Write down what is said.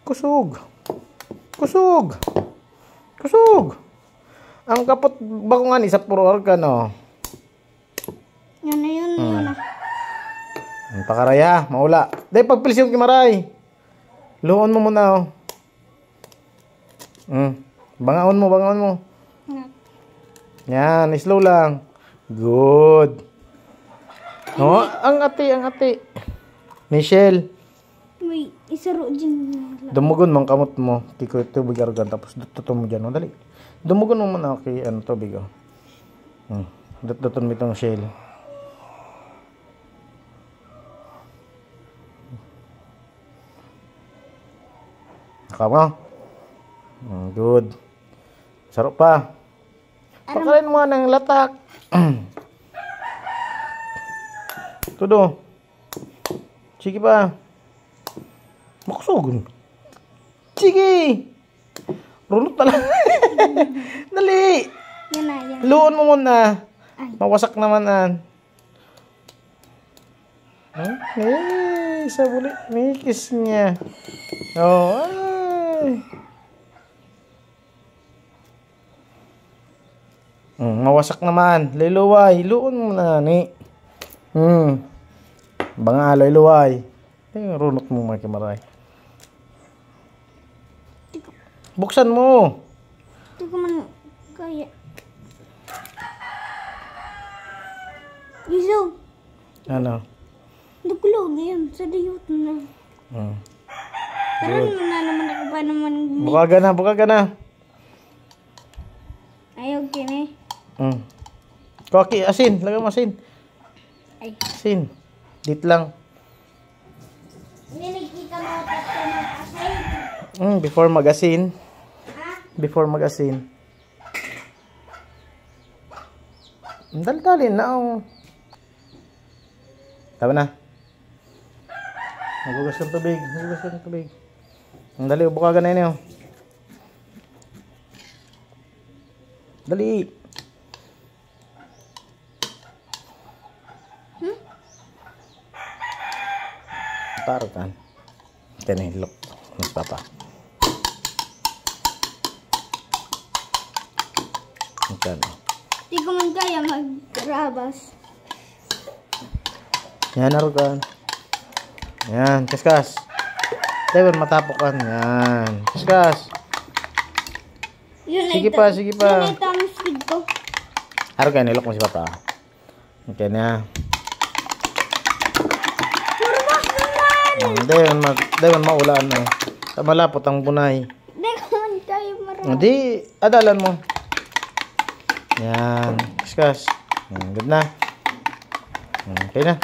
Kusog. Kusog. Kusog. Ang kapot bakungan isa puro organo. Yan na yun. Yan na. Ang pakaraya, maula. Dahil pagpilis yung kimaray. Luon mo muna, oh. Bangaon mo, bangaon mo. Yan, slow lang. Good. No, ang ati. Michelle. May isaro dyan. Dumugon mo ang kamot mo. Kiko tubig argan. Tapos dututon mo dyan. O, dali. Dumugon mo muna. Okay, ano, tubig, oh. Dututon mo itong shell. Nakama. Good. Sarap pa. Pakain mo ng latak. Tudo. Sige pa. Makusugon. Sige. Runot na lang. Dali. Yan na, yan. Luon mo muna. Ay. Mawasak naman an. Isa buli. May kiss niya. Oh, ay. Mawasak naman. Liluway. Luon mo na ni. Bangaloy luway. Runot mo mga kimaray. Buksan mo. Hindi ko man kaya. Iso. Ano? Nakulog yan. Sa diyot na. Pero na naman ako pa naman. Buka ka na. Ayaw kini. Koki, asin. Lagay mo asin. Ay. Asin. Dit lang. Niligita mo tatlo ng asin. Before mag-asin. Ha? Before mag-asin. Dali-dali na, oh. Tama na. Nagugas ng tubig. Dali, buka ka na yun, oh. Dali. Taro kan. Kani look. Mas papa. Kan. Di ko man kaya mag-rabas. Yan arugan. Yan, kaskas. Tayo matapokan. Yan. Kaskas. Sige pa. Yun ay tamang speed ko. Arugan, ilok mo si papa. Okay na. Dayon maulan na. Malapot ang bunay. Di ko man kaya marami. Hindi, adalan mo. Yan, kaskas. Good na. Okay na.